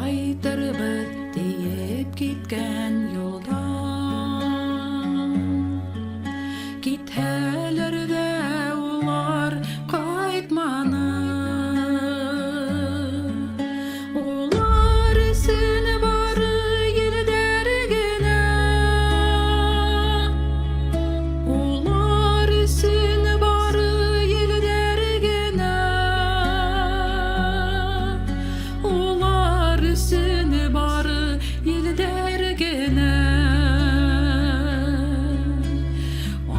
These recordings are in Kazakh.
Кайтырбыз диеп киткән юлдан. Китһәләр дә улар кайтманы. Улар өсөн бары елдәр генә. Улар өсөн бары елдәр генә. Улар өсөн бары елдәр генә.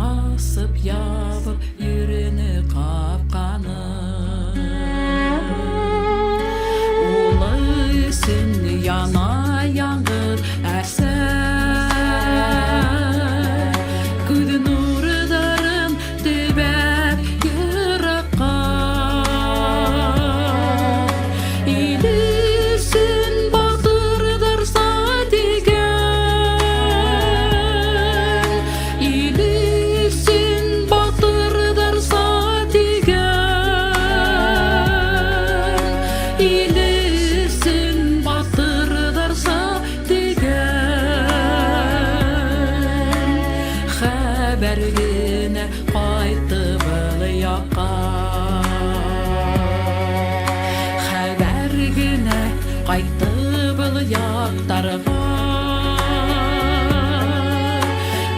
Асып ябып йөрүне капканы. Улы өсөн яна яңгыр әсәр. Күз нурыдарын төбәп еракка. Ил өсөн батырдырса дигән. Ил өсөн батырдырса дигән. Ил өсөн батырдырса дигән. Хәбәр генә кайтты был якка. Хәбәр генә кайтты был яктарга.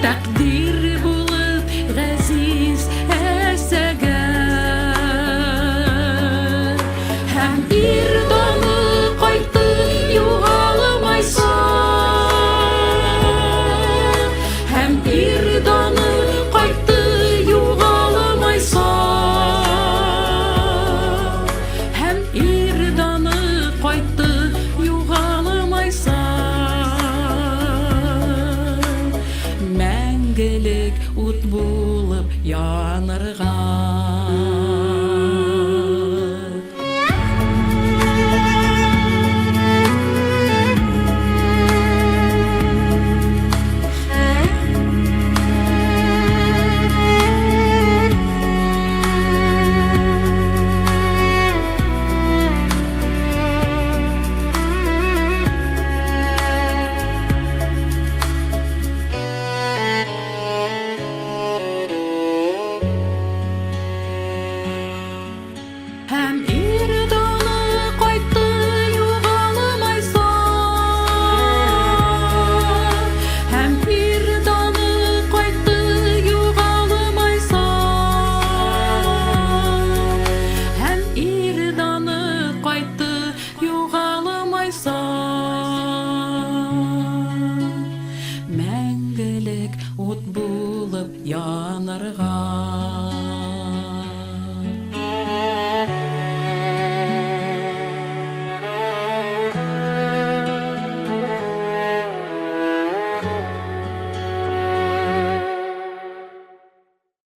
Тәкъдир булып газиз әсәгә. Һәм ир даны кайтты югалмайса. Һәм ир даны кайтты югалмайса. Һәм ир даны кайтты югалмайса. Мәңгелек ут булып